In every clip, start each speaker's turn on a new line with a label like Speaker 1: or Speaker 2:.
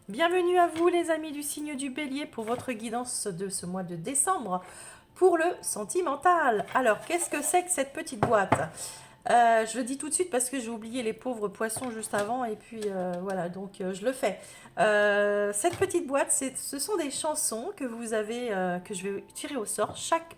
Speaker 1: Bienvenue à vous les amis du signe du Bélier pour votre guidance de ce mois de décembre pour le sentimental. Alors, qu'est-ce que c'est que cette petite boîte? Je le dis tout de suite parce que j'ai oublié les pauvres poissons juste avant et puis voilà, donc je le fais. Cette petite boîte, ce sont des chansons que vous avez, que je vais tirer au sort. Chaque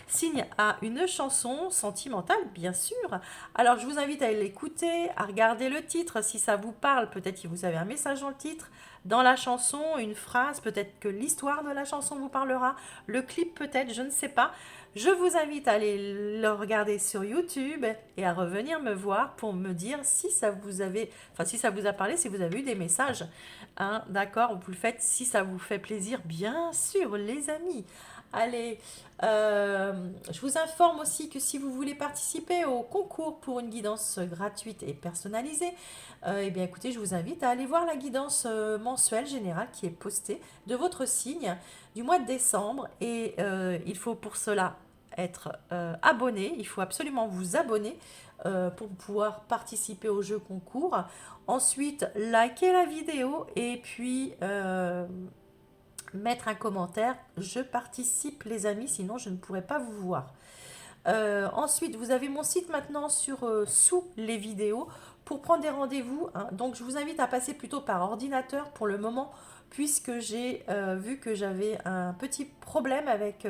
Speaker 1: signe a une chanson sentimentale, bien sûr. Alors je vous invite à l'écouter, à regarder le titre si ça vous parle. Peut-être que vous avez un message dans le titre, dans la chanson, une phrase, peut-être que l'histoire de la chanson vous parlera, le clip peut-être, je ne sais pas. Je vous invite à aller le regarder sur YouTube et à revenir me voir pour me dire si ça vous avait, enfin si ça vous a parlé, si vous avez eu des messages. Hein, d'accord, vous le faites si ça vous fait plaisir, bien sûr, les amis. Allez, je vous informe aussi que si vous voulez participer au concours pour une guidance gratuite et personnalisée, eh bien écoutez, je vous invite à aller voir la guidance mensuelle générale qui est postée de votre signe du mois de décembre. Et il faut pour cela être abonné, il faut absolument vous abonner pour pouvoir participer au jeu concours. Ensuite, liker la vidéo et puis mettre un commentaire. Je participe les amis, sinon je ne pourrais pas vous voir. Ensuite, vous avez mon site maintenant sur sous les vidéos pour prendre des rendez-vous. Hein. Donc, je vous invite à passer plutôt par ordinateur pour le moment, puisque j'ai vu que j'avais un petit problème avec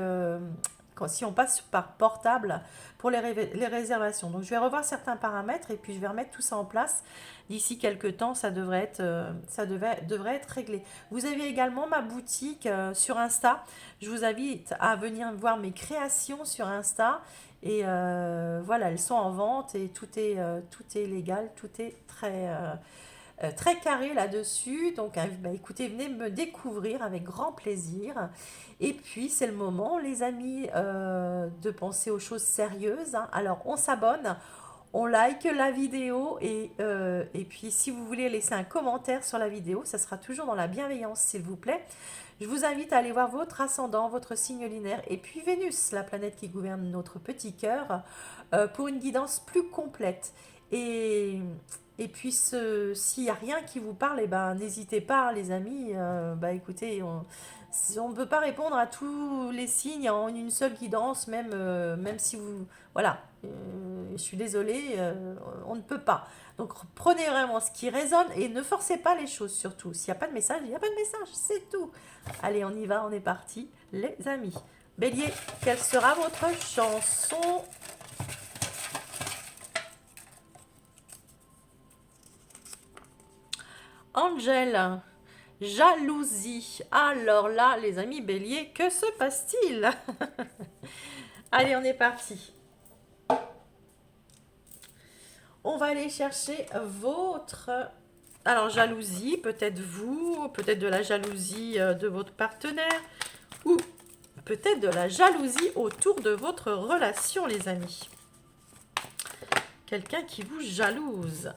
Speaker 1: si on passe par portable pour les réservations. Donc, je vais revoir certains paramètres et puis je vais remettre tout ça en place. D'ici quelques temps, ça devrait être, devrait être réglé. Vous avez également ma boutique sur Insta. Je vous invite à venir voir mes créations sur Insta. Et voilà, elles sont en vente et tout est légal, tout est très carré là-dessus. Donc bah, écoutez, venez me découvrir avec grand plaisir. Et puis c'est le moment, les amis, de penser aux choses sérieuses. Hein. Alors on s'abonne, on like la vidéo et puis si vous voulez laisser un commentaire sur la vidéo, ça sera toujours dans la bienveillance s'il vous plaît. Je vous invite à aller voir votre ascendant, votre signe lunaire et puis Vénus, la planète qui gouverne notre petit cœur, pour une guidance plus complète. Et, et puis s'il n'y a rien qui vous parle, eh ben, n'hésitez pas les amis, bah, écoutez, on ne peut pas répondre à tous les signes en une seule guidance, même si vous... Voilà, je suis désolée, on ne peut pas. Donc prenez vraiment ce qui résonne et ne forcez pas les choses surtout. S'il n'y a pas de message, il n'y a pas de message, c'est tout. Allez, on y va, on est parti, les amis. Bélier, quelle sera votre chanson? Angèle, jalousie. Alors là, les amis Bélier, que se passe-t-il? Allez, on est parti. On va aller chercher votre... Alors, jalousie, peut-être vous, peut-être de la jalousie de votre partenaire, ou peut-être de la jalousie autour de votre relation, les amis. Quelqu'un qui vous jalouse.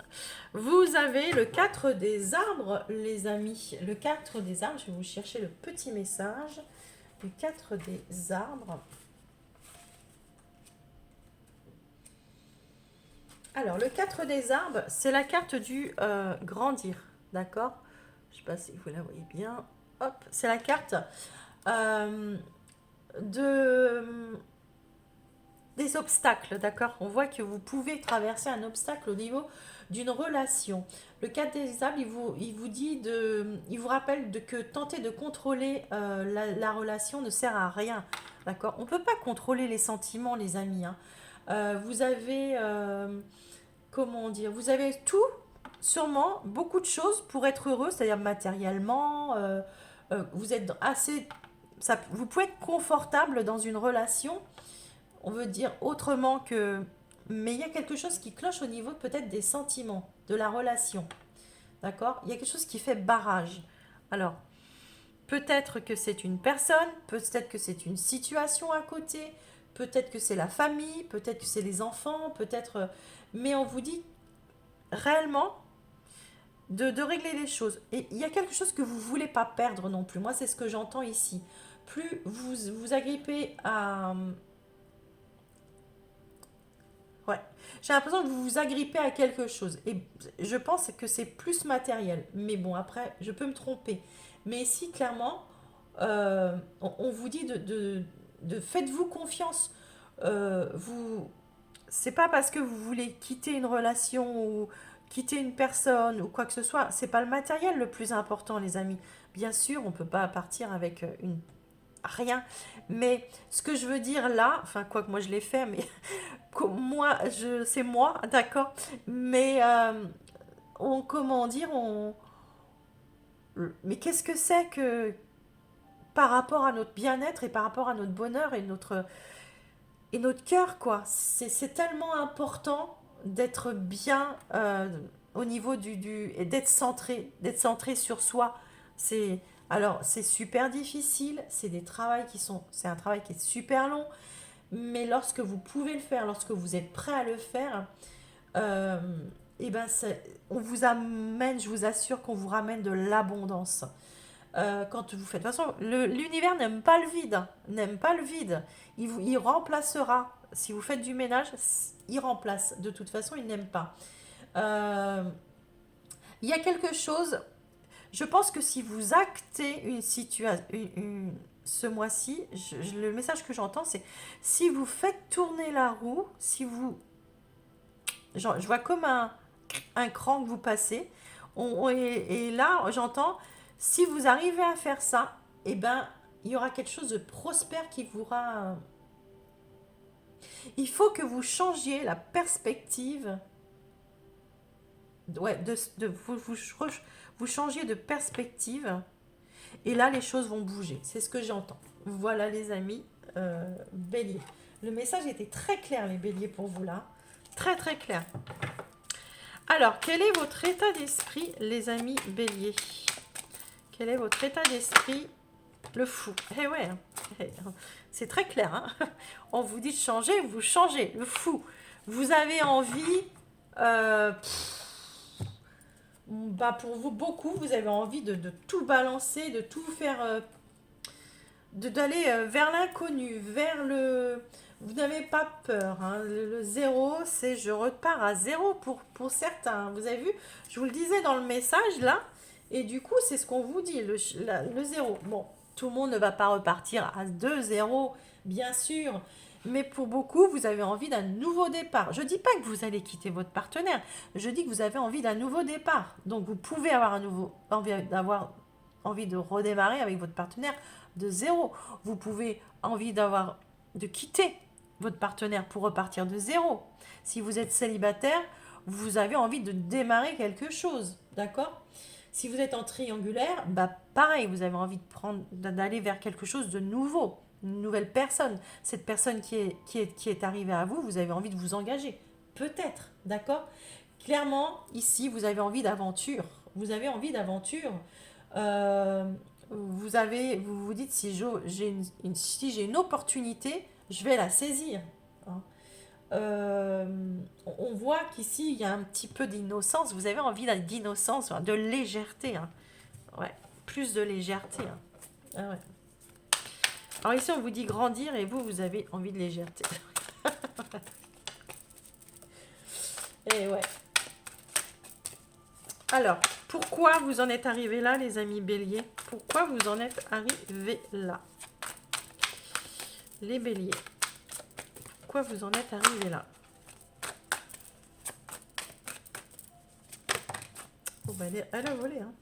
Speaker 1: Vous avez le 4 des arbres, les amis. Le 4 des arbres, je vais vous chercher le petit message. Le 4 des arbres. Alors, le 4 des arbres, c'est la carte du grandir. D'accord? Je ne sais pas si vous la voyez bien. Hop, c'est la carte euh, de des obstacles, d'accord? On voit que vous pouvez traverser un obstacle au niveau d'une relation. Le 4 des arbres, il vous dit il vous rappelle que tenter de contrôler la relation ne sert à rien, d'accord? On ne peut pas contrôler les sentiments, les amis. Hein. Vous avez, comment dire, vous avez tout, sûrement, beaucoup de choses pour être heureux, c'est-à-dire matériellement, vous êtes assez, vous pouvez être confortable dans une relation, on veut dire autrement que... Mais il y a quelque chose qui cloche au niveau peut-être des sentiments, de la relation. D'accord? Il y a quelque chose qui fait barrage. Alors, peut-être que c'est une personne, peut-être que c'est une situation à côté, peut-être que c'est la famille, peut-être que c'est les enfants, peut-être... Mais on vous dit réellement de régler les choses. Et il y a quelque chose que vous ne voulez pas perdre non plus. Moi, c'est ce que j'entends ici. Plus vous vous agrippez à... Ouais. J'ai l'impression que vous vous agrippez à quelque chose. Et je pense que c'est plus matériel. Mais bon, après, je peux me tromper. Mais ici, clairement, on vous dit de faites-vous confiance. Vous, c'est pas parce que vous voulez quitter une relation ou quitter une personne ou quoi que ce soit. C'est pas le matériel le plus important, les amis. Bien sûr, on peut pas partir avec une rien. Mais ce que je veux dire là, enfin quoi que moi je l'ai fait, mais moi, c'est moi, d'accord. Mais comment dire, mais qu'est-ce que c'est que par rapport à notre bien-être et par rapport à notre bonheur et notre cœur, quoi. C'est tellement important d'être bien au niveau et d'être centré sur soi. C'est, alors, c'est super difficile, c'est un travail qui est super long, mais lorsque vous pouvez le faire, lorsque vous êtes prêt à le faire, euh, et ben on vous amène, je vous assure qu'on vous ramène de l'abondance. Quand vous faites. De toute façon, l'univers n'aime pas le vide, hein, n'aime pas le vide. Il remplacera. Si vous faites du ménage, il remplace. De toute façon, il n'aime pas. Euh, il y a quelque chose. Je pense que si vous actez une situation, ce mois-ci, le message que j'entends, c'est si vous faites tourner la roue, si vous, je vois comme un cran que vous passez, et là, j'entends, si vous arrivez à faire ça, eh ben, il y aura quelque chose de prospère qui vous aura. Il faut que vous changiez la perspective. Ouais, vous changiez de perspective. Et là, les choses vont bouger. C'est ce que j'entends. Voilà, les amis, bélier. Le message était très clair, les béliers, pour vous là. Très, très clair. Alors, quel est votre état d'esprit, les amis béliers? Quel est votre état d'esprit? Le fou. Eh ouais, hein. C'est très clair. Hein. On vous dit de changer, vous changez. Le fou. Vous avez envie, euh, bah pour vous, beaucoup, vous avez envie de tout balancer, de tout faire, d'aller vers l'inconnu, vers le... Vous n'avez pas peur. Hein. Le zéro, c'est je repars à zéro pour certains. Vous avez vu, je vous le disais dans le message là, et du coup, c'est ce qu'on vous dit, le zéro. Bon, tout le monde ne va pas repartir à 2-0, bien sûr, mais pour beaucoup, vous avez envie d'un nouveau départ. Je ne dis pas que vous allez quitter votre partenaire, je dis que vous avez envie d'un nouveau départ. Donc, vous pouvez avoir envie de redémarrer avec votre partenaire de zéro. Vous pouvez de quitter votre partenaire pour repartir de zéro. Si vous êtes célibataire, vous avez envie de démarrer quelque chose, d'accord? Si vous êtes en triangulaire, bah pareil, vous avez envie d'aller vers quelque chose de nouveau, une nouvelle personne. Cette personne qui est arrivée à vous, vous avez envie de vous engager. Peut-être, d'accord? Clairement, ici, vous avez envie d'aventure. Vous avez envie d'aventure. Euh, vous vous dites, si j'ai une opportunité, je vais la saisir. Hein. On voit qu'ici, il y a un petit peu d'innocence. Vous avez envie d'innocence, de légèreté. Hein. Ouais, plus de légèreté. Hein. Ah ouais. Alors ici, on vous dit grandir et vous avez envie de légèreté. Et ouais. Alors, pourquoi vous en êtes arrivé là, les amis béliers? Pourquoi vous en êtes arrivé là? Les béliers. Pourquoi vous en êtes arrivé là? Oh, bah, elle a volé. Hein.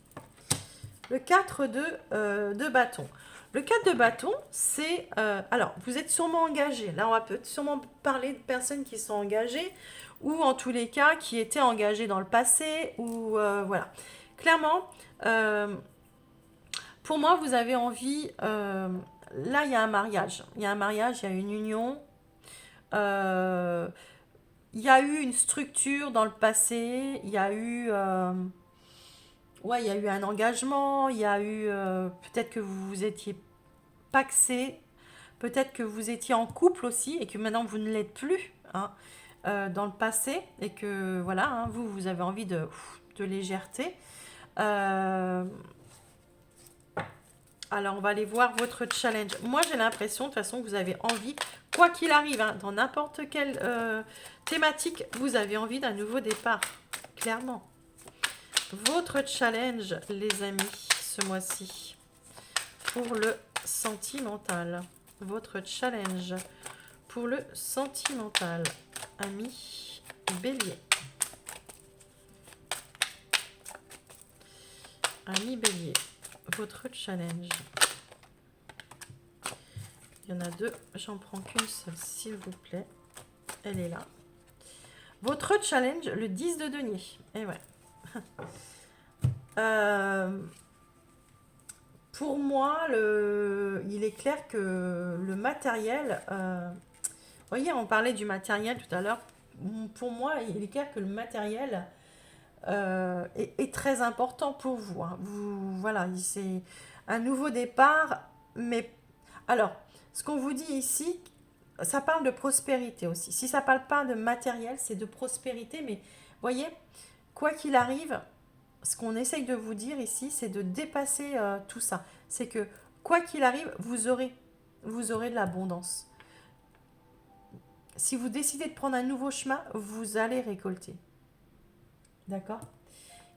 Speaker 1: Le 4 de bâton. Le 4 de bâton, c'est... alors, vous êtes sûrement engagé. Là, on va sûrement parler de personnes qui sont engagées ou en tous les cas qui étaient engagées dans le passé ou voilà. Clairement, pour moi, vous avez envie... là, il y a un mariage. Il y a un mariage, il y a une union. Il y a eu une structure dans le passé. Il y a eu... ouais, il y a eu un engagement. Il y a eu... peut-être que vous vous étiez paxé. Peut-être que vous étiez en couple aussi et que maintenant vous ne l'êtes plus. Hein, dans le passé et que voilà, hein, vous avez envie de légèreté. Alors, on va aller voir votre challenge. Moi, j'ai l'impression, de toute façon, que vous avez envie, quoi qu'il arrive, hein, dans n'importe quelle thématique, vous avez envie d'un nouveau départ. Clairement. Votre challenge, les amis, ce mois-ci, pour le sentimental. Votre challenge pour le sentimental, amis Bélier. Amis Bélier, votre challenge. Il y en a deux, j'en prends qu'une seule, s'il vous plaît. Elle est là. Votre challenge, le 10 de denier. Et ouais. Pour moi, il est clair que le matériel... vous voyez, on parlait du matériel tout à l'heure. Pour moi, il est clair que le matériel est très important pour vous, hein. Voilà, c'est un nouveau départ. Mais alors, ce qu'on vous dit ici, ça parle de prospérité aussi. Si ça ne parle pas de matériel, c'est de prospérité. Mais voyez, quoi qu'il arrive, ce qu'on essaye de vous dire ici, c'est de dépasser tout ça. C'est que quoi qu'il arrive, vous aurez de l'abondance. Si vous décidez de prendre un nouveau chemin, vous allez récolter. D'accord?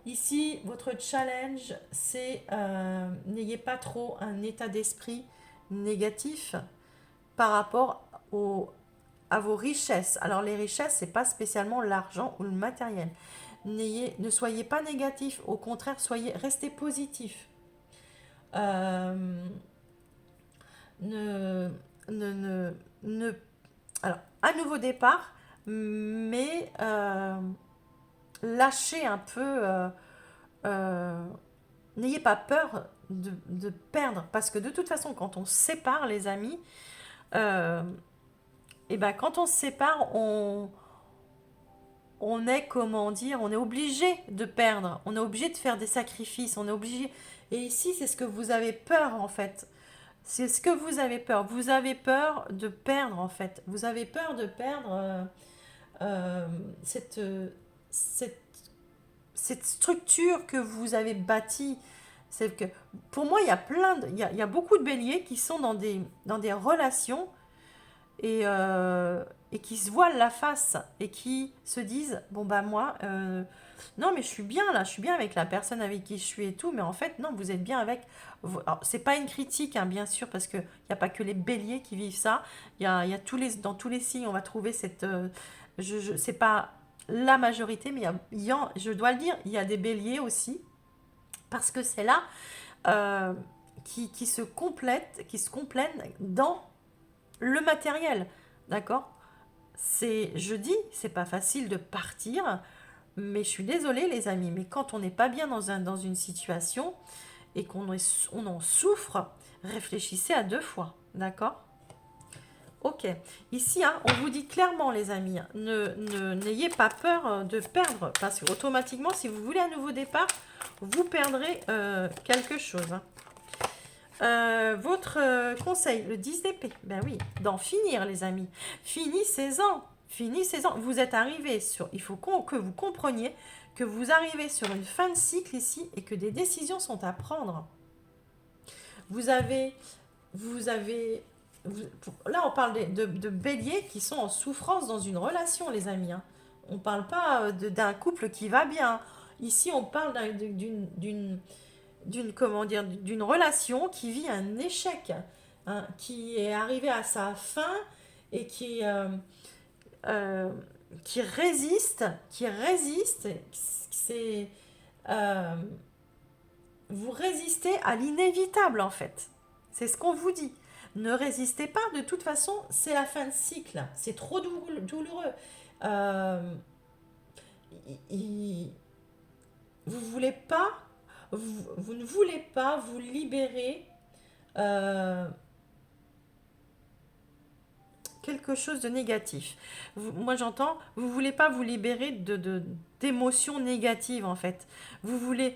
Speaker 1: Ici, votre challenge, c'est n'ayez pas trop un état d'esprit négatif par rapport à vos richesses. Alors les richesses, c'est pas spécialement l'argent ou le matériel. Ne soyez pas négatif, au contraire, restez positif. Ne, ne, ne, ne- alors, un nouveau départ, mais lâchez un peu. N'ayez pas peur de perdre, parce que de toute façon, quand on se sépare, les amis, et ben quand on se sépare, on est, comment dire, on est obligé de perdre, on est obligé de faire des sacrifices, on est obligé. Et ici, c'est ce que vous avez peur en fait. C'est ce que vous avez peur. Vous avez peur de perdre en fait. Vous avez peur de perdre euh, cette, cette, cette structure que vous avez bâtie. C'est que pour moi, il y a beaucoup de béliers qui sont dans des relations et qui se voilent la face et qui se disent bon bah moi non mais je suis bien là, je suis bien avec la personne avec qui je suis et tout, mais en fait non, vous êtes bien avec. Alors, c'est pas une critique hein, bien sûr, parce que il y a pas que les béliers qui vivent ça. Il y a dans tous les signes on va trouver cette c'est pas la majorité, mais je dois le dire, il y a des béliers aussi, parce que c'est là qui se complètent, qui se complètent dans le matériel, d'accord? Je dis, c'est pas facile de partir, mais je suis désolée les amis, mais quand on n'est pas bien dans une situation et on en souffre, réfléchissez à deux fois, d'accord? Ok, ici, hein, on vous dit clairement les amis, hein, n'ayez pas peur de perdre, parce qu'automatiquement, si vous voulez un nouveau départ, vous perdrez quelque chose, hein. Votre conseil, le 10 d'épée, ben oui, d'en finir les amis. Finissez-en, finissez-en. Vous êtes arrivé sur, il faut que vous compreniez que vous arrivez sur une fin de cycle ici et que des décisions sont à prendre. Vous avez, là on parle de béliers qui sont en souffrance dans une relation les amis, hein. On ne parle pas d'un couple qui va bien. Ici on parle comment dire, d'une relation qui vit un échec, hein, qui est arrivé à sa fin et euh, qui résiste, c'est euh, vous résistez à l'inévitable en fait. C'est ce qu'on vous dit. Ne résistez pas, de toute façon, c'est la fin de cycle. C'est trop douloureux. Euh, il- vous voulez pas, vous ne voulez pas vous libérer euh, quelque chose de négatif. Moi j'entends, vous voulez pas vous libérer d'émotions négatives en fait. Vous voulez,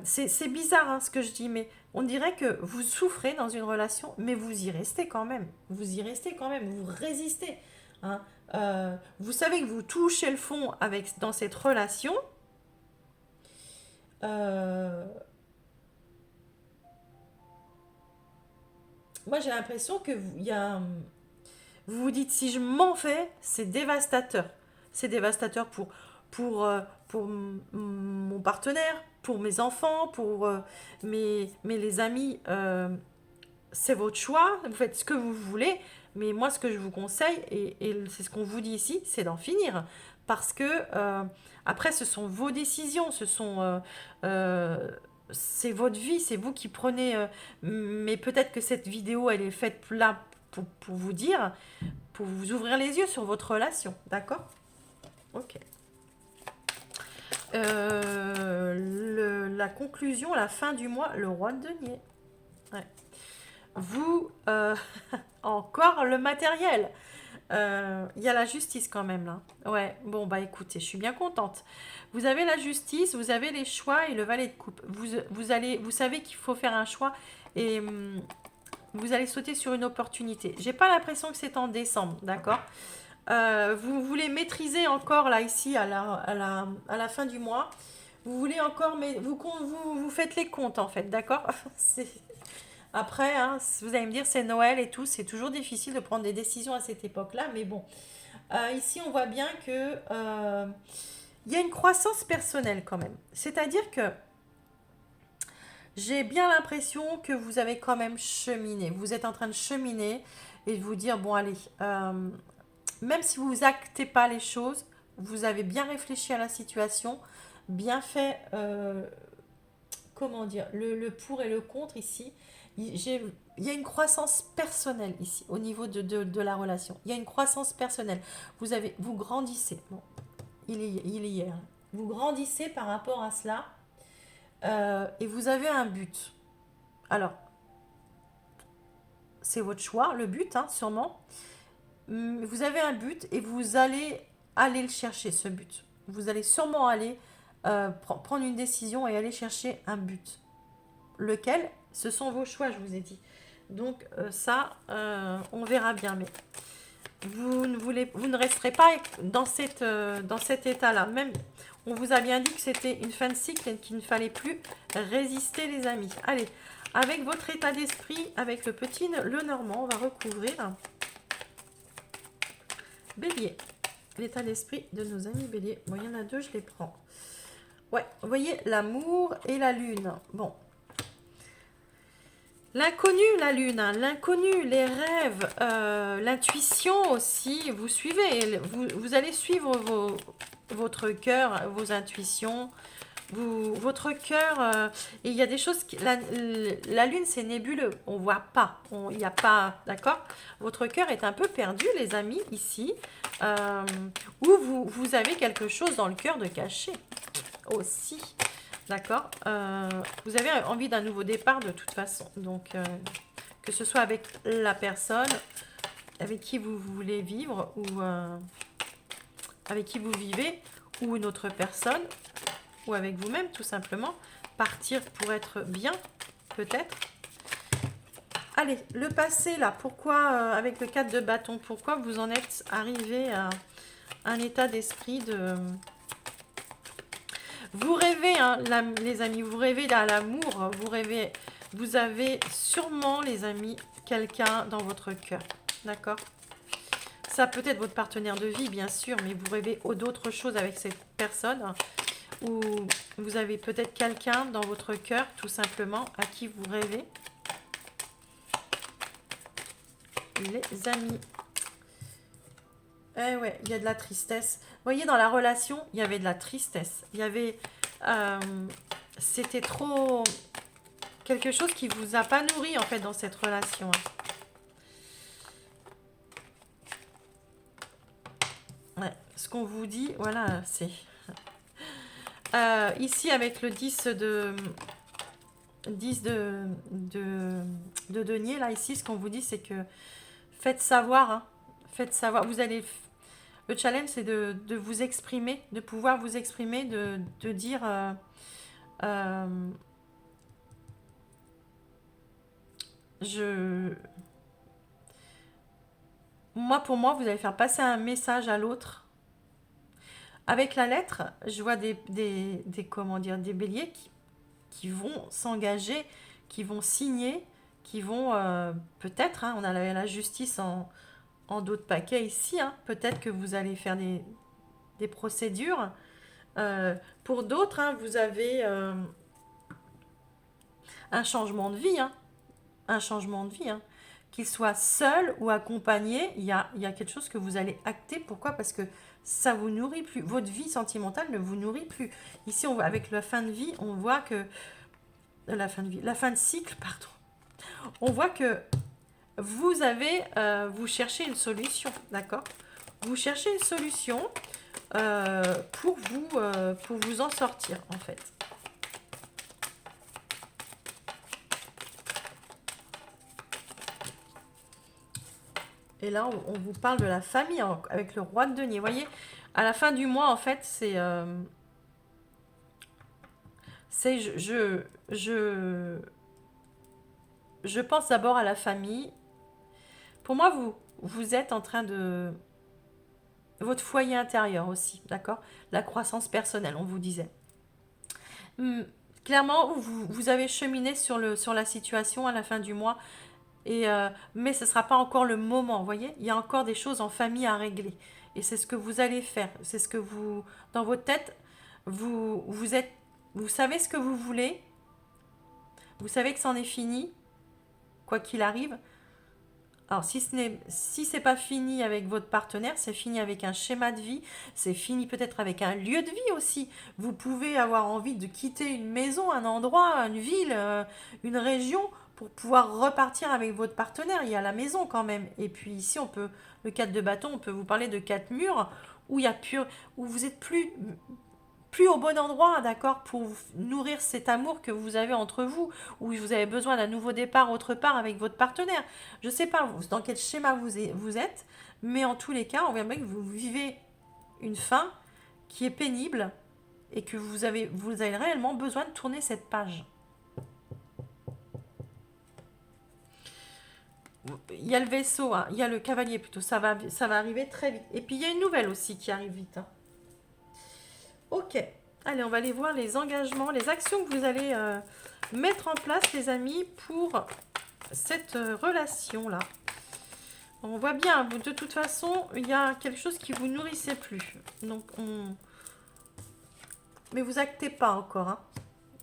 Speaker 1: c'est bizarre hein, ce que je dis, mais on dirait que vous souffrez dans une relation, mais vous y restez quand même. Vous y restez quand même, vous résistez, hein. Vous savez que vous touchez le fond dans cette relation. Euh, moi j'ai l'impression que vous vous dites, si je m'en vais, c'est dévastateur. C'est dévastateur pour, pour mon partenaire, pour mes enfants, pour mais les amis. C'est votre choix, vous faites ce que vous voulez, mais moi ce que je vous conseille, et c'est ce qu'on vous dit ici, c'est d'en finir. Parce que après, ce sont vos décisions, euh, c'est votre vie, c'est vous qui prenez. Mais peut-être que cette vidéo, elle est faite là pour vous dire, pour vous ouvrir les yeux sur votre relation, d'accord? Ok. La conclusion, la fin du mois, le roi de denier. Ouais. Vous, encore le matériel. Il y a la justice quand même là. Ouais, bon bah écoutez, je suis bien contente. Vous avez la justice, vous avez les choix et le valet de coupe. Vous savez qu'il faut faire un choix et vous allez sauter sur une opportunité. J'ai pas l'impression que c'est en décembre, d'accord? Vous voulez maîtriser encore là ici à la fin du mois. Vous voulez encore, mais vous faites les comptes en fait, d'accord? C'est après, hein, vous allez me dire c'est Noël et tout, c'est toujours difficile de prendre des décisions à cette époque-là, mais bon. Ici, on voit bien que il y a une croissance personnelle quand même. C'est-à-dire que j'ai bien l'impression que vous avez quand même cheminé. Vous êtes en train de cheminer et de vous dire, bon allez, même si vous actez pas les choses, vous avez bien réfléchi à la situation, bien fait, comment dire, le pour et le contre ici. Il y a une croissance personnelle ici, au niveau de la relation. Il y a une croissance personnelle. Vous grandissez. Bon, il est hier. Vous grandissez par rapport à cela et vous avez un but. Alors, c'est votre choix, le but, hein, sûrement. Vous avez un but et vous allez aller le chercher, ce but. Vous allez sûrement aller prendre une décision et aller chercher un but. Lequel? Ce sont vos choix, je vous ai dit. Donc ça, on verra bien. Mais vous ne resterez pas dans cet état-là. Même, on vous a bien dit que c'était une fin de cycle et qu'il ne fallait plus résister, les amis. Allez, avec votre état d'esprit, avec le petit le normand, on va recouvrir. Bélier. L'état d'esprit de nos amis béliers. Bon, il y en a deux, je les prends. Ouais, vous voyez, l'amour et la lune. Bon. L'inconnu, la lune, hein, l'inconnu, les rêves, l'intuition aussi, vous suivez, vous allez suivre votre cœur, vos intuitions, votre cœur, et il y a des choses, la lune c'est nébuleux, on voit pas, il n'y a pas, d'accord? Votre cœur est un peu perdu, les amis, ici, où vous avez quelque chose dans le cœur de caché aussi. D'accord. Vous avez envie d'un nouveau départ de toute façon. Donc, que ce soit avec la personne avec qui vous voulez vivre ou avec qui vous vivez ou une autre personne ou avec vous-même tout simplement. Partir pour être bien, peut-être. Allez, le passé là, pourquoi, avec le 4 de bâton, pourquoi vous en êtes arrivé à un état d'esprit de... Vous rêvez, hein, les amis, vous rêvez à l'amour, vous rêvez, vous avez sûrement, les amis, quelqu'un dans votre cœur, d'accord? Ça peut être votre partenaire de vie, bien sûr, mais vous rêvez d'autres choses avec cette personne, ou vous avez peut-être quelqu'un dans votre cœur, tout simplement, à qui vous rêvez. Les amis. Eh ouais, il y a de la tristesse. Vous voyez, dans la relation, il y avait de la tristesse. Il y avait... c'était trop... quelque chose qui vous a pas nourri, en fait, dans cette relation. Ouais, ce qu'on vous dit, voilà, c'est... ici, avec le 10 de... 10 de denier, là, ici, ce qu'on vous dit, c'est que faites savoir, hein, faites savoir. Vous allez... Le challenge, c'est de vous exprimer, de pouvoir vous exprimer, de dire... pour moi, vous allez faire passer un message à l'autre. Avec la lettre, je vois comment dire, des béliers qui vont s'engager, qui vont signer, qui vont peut-être, hein, on a la justice en d'autres paquets ici, hein, peut-être que vous allez faire des procédures. Pour d'autres, hein, vous avez un changement de vie, hein, un changement de vie, hein. Qu'il soit seul ou accompagné, il y a quelque chose que vous allez acter. Pourquoi? Parce que ça vous nourrit plus. Votre vie sentimentale ne vous nourrit plus. Ici, avec la fin de vie, on voit que la fin de cycle, pardon. On voit que vous cherchez une solution, d'accord? Vous cherchez une solution pour vous en sortir, en fait. Et là, on vous parle de la famille avec le roi de denier. Vous voyez, à la fin du mois, en fait, je pense d'abord à la famille. Pour moi, vous êtes en train de... Votre foyer intérieur aussi, d'accord? La croissance personnelle, on vous disait. Hum, Clairement, vous avez cheminé sur la situation à la fin du mois. Mais ce ne sera pas encore le moment, vous voyez? Il y a encore des choses en famille à régler. Et c'est ce que vous allez faire. C'est ce que dans votre tête, vous savez ce que vous voulez. Vous savez que c'en est fini, quoi qu'il arrive. Alors, si c'est pas fini avec votre partenaire, c'est fini avec un schéma de vie, c'est fini peut-être avec un lieu de vie aussi. Vous pouvez avoir envie de quitter une maison, un endroit, une ville, une région pour pouvoir repartir avec votre partenaire. Il y a la maison quand même. Et puis ici, le 4 de bâton, on peut vous parler de 4 murs où où vous êtes plus au bon endroit, d'accord, pour nourrir cet amour que vous avez entre vous, ou vous avez besoin d'un nouveau départ autre part avec votre partenaire. Je ne sais pas dans quel schéma vous êtes, mais en tous les cas, on voit bien que vous vivez une fin qui est pénible et que vous avez réellement besoin de tourner cette page. Il y a le vaisseau, hein, il y a le cavalier plutôt, ça va arriver très vite. Et puis il y a une nouvelle aussi qui arrive vite, hein. Ok, allez, on va aller voir les engagements, les actions que vous allez mettre en place, les amis, pour cette relation-là. On voit bien, de toute façon, il y a quelque chose qui vous nourrissait plus. Donc, mais vous n'actez pas encore, hein.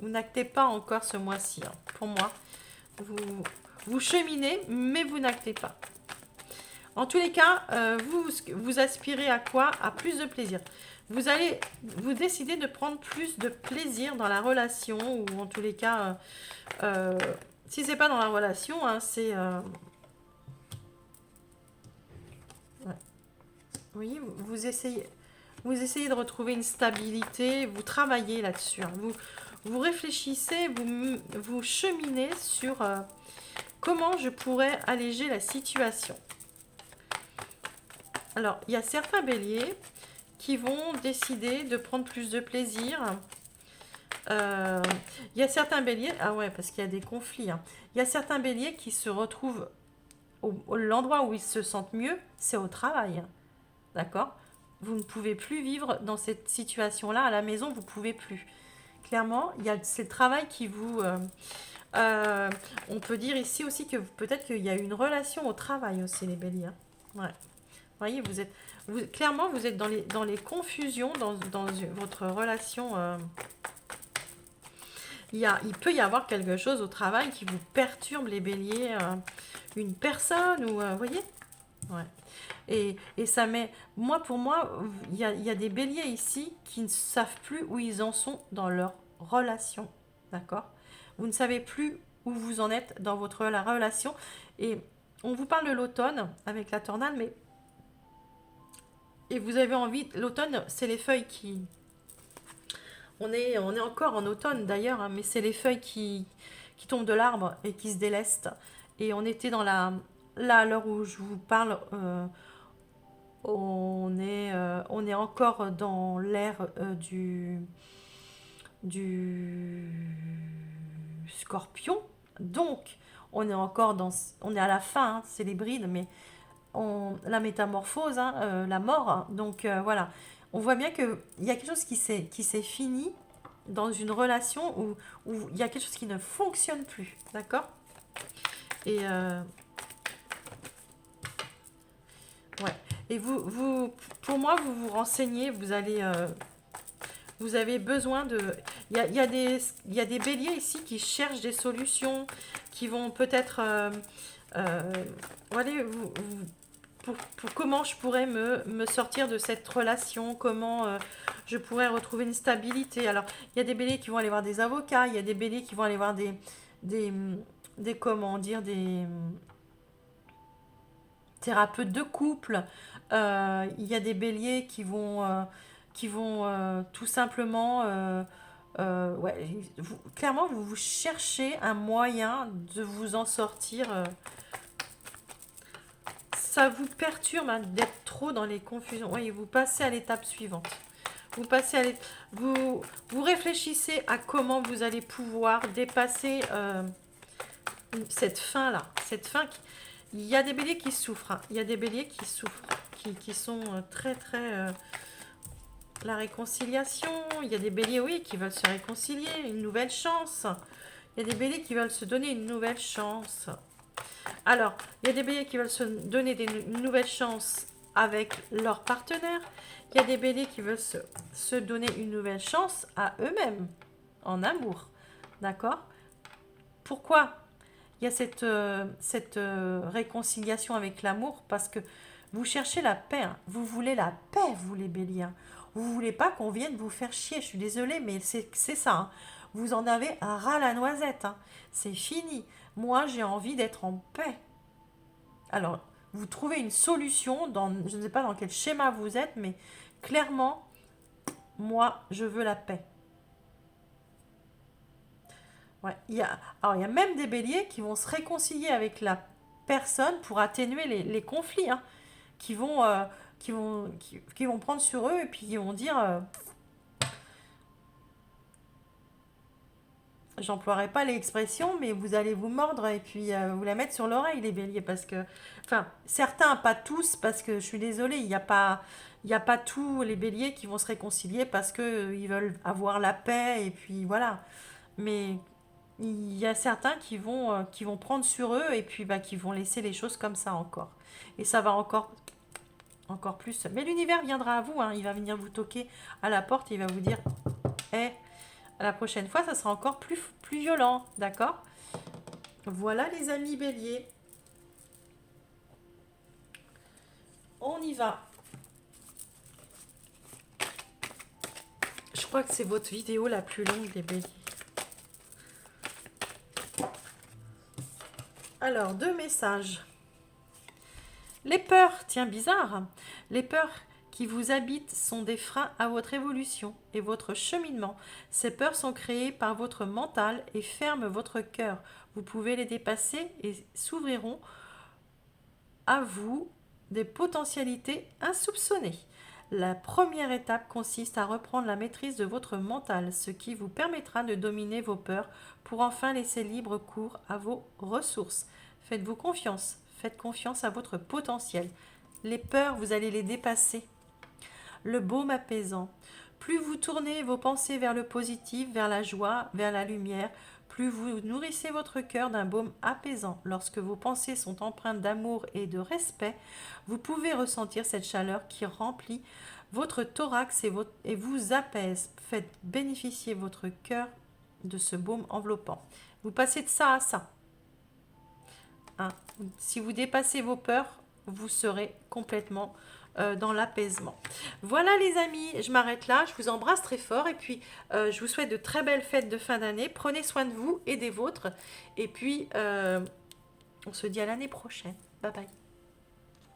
Speaker 1: Vous n'actez pas encore ce mois-ci, hein. Pour moi, vous cheminez, mais vous n'actez pas. En tous les cas, vous aspirez à quoi? À plus de plaisir. Vous décidez de prendre plus de plaisir dans la relation, ou en tous les cas, si c'est pas dans la relation, hein, c'est... Ouais. Oui, vous essayez de retrouver une stabilité, vous travaillez là-dessus, hein. Vous réfléchissez, vous cheminez sur comment je pourrais alléger la situation. Alors, il y a certains béliers qui vont décider de prendre plus de plaisir. Il y a certains béliers, ah ouais, parce qu'il y a des conflits, hein. Il y a certains béliers qui se retrouvent l'endroit où ils se sentent mieux, c'est au travail, hein. D'accord? Vous ne pouvez plus vivre dans cette situation-là à la maison, vous ne pouvez plus. Clairement, c'est le travail qui vous... on peut dire ici aussi que peut-être qu'il y a une relation au travail aussi, les béliers, hein. Ouais. Vous voyez, clairement, vous êtes dans les confusions dans votre relation. Il peut y avoir quelque chose au travail qui vous perturbe, les béliers, une personne, ou vous voyez? Ouais. Et ça met... Pour moi, il y a des béliers ici qui ne savent plus où ils en sont dans leur relation. D'accord? Vous ne savez plus où vous en êtes dans la relation. Et on vous parle de l'automne avec la tornade, mais... Et vous avez envie... L'automne, c'est les feuilles qui... On est encore en automne d'ailleurs, hein, mais c'est les feuilles qui tombent de l'arbre et qui se délestent. Et on était dans la... Là, à l'heure où je vous parle, on est encore dans l'ère du scorpion. Donc, on est à la fin, hein, c'est les brides, mais la métamorphose, hein, la mort. Hein. Donc voilà, on voit bien qu'il y a quelque chose qui s'est fini dans une relation où il y a quelque chose qui ne fonctionne plus. D'accord? Et ouais. Et pour moi, vous vous renseignez, vous allez, vous avez besoin de... il y a des béliers ici qui cherchent des solutions, qui vont peut-être... allez, pour comment je pourrais me sortir de cette relation, comment je pourrais retrouver une stabilité. Alors, il y a des béliers qui vont aller voir des avocats, il y a des béliers qui vont aller voir des, comment dire, des thérapeutes de couple. Il y a des béliers qui vont tout simplement... ouais, clairement, vous cherchez un moyen de vous en sortir. Ça vous perturbe hein, d'être trop dans les confusions. Oui, vous passez à l'étape suivante. Vous passez à vous réfléchissez à comment vous allez pouvoir dépasser cette fin-là. Cette fin il y a des béliers qui souffrent. Hein. Il y a des béliers qui souffrent, qui sont très, très... la réconciliation. Il y a des béliers, oui, qui veulent se réconcilier. Une nouvelle chance. Il y a des béliers qui veulent se donner une nouvelle chance. Alors, il y a des béliers qui veulent se donner une nouvelle chance avec leur partenaire. Il y a des béliers qui veulent se donner une nouvelle chance à eux-mêmes, en amour. D'accord? Pourquoi il y a cette réconciliation avec l'amour? Parce que vous cherchez la paix. Hein. Vous voulez la paix, vous les béliers. Hein. Vous ne voulez pas qu'on vienne vous faire chier. Je suis désolée, mais c'est ça. Hein. Vous en avez un ras la noisette. Hein. C'est fini. Moi, j'ai envie d'être en paix. Alors, vous trouvez une solution, je ne sais pas dans quel schéma vous êtes, mais clairement, moi, je veux la paix. Ouais, il y a même des béliers qui vont se réconcilier avec la personne pour atténuer les conflits, hein, qui vont prendre sur eux et puis qui vont dire... j'emploierai pas l'expression, mais vous allez vous mordre et puis vous la mettre sur l'oreille, les béliers, parce que, enfin, certains, pas tous, parce que je suis désolée, il y a pas tous les béliers qui vont se réconcilier parce que ils veulent avoir la paix et puis voilà. Mais il y a certains qui vont prendre sur eux et puis bah, qui vont laisser les choses comme ça encore. Et ça va encore plus. Mais l'univers viendra à vous, hein, il va venir vous toquer à la porte et il va vous dire, hé, la prochaine fois, ça sera encore plus violent, d'accord? Voilà les amis béliers. On y va. Je crois que c'est votre vidéo la plus longue des béliers. Alors, 2 messages. Les peurs, tiens bizarre, les peurs qui vous habitent sont des freins à votre évolution et votre cheminement. Ces peurs sont créées par votre mental et ferment votre cœur. Vous pouvez les dépasser et s'ouvriront à vous des potentialités insoupçonnées. La première étape consiste à reprendre la maîtrise de votre mental, ce qui vous permettra de dominer vos peurs pour enfin laisser libre cours à vos ressources. Faites-vous confiance, faites confiance à votre potentiel. Les peurs, vous allez les dépasser. Le baume apaisant. Plus vous tournez vos pensées vers le positif, vers la joie, vers la lumière, plus vous nourrissez votre cœur d'un baume apaisant. Lorsque vos pensées sont empreintes d'amour et de respect, vous pouvez ressentir cette chaleur qui remplit votre thorax et vous apaise. Faites bénéficier votre cœur de ce baume enveloppant. Vous passez de ça à ça. Hein. Si vous dépassez vos peurs, vous serez complètement dans l'apaisement. Voilà les amis, je m'arrête là, je vous embrasse très fort et puis je vous souhaite de très belles fêtes de fin d'année. Prenez soin de vous et des vôtres et puis on se dit à l'année prochaine. Bye bye.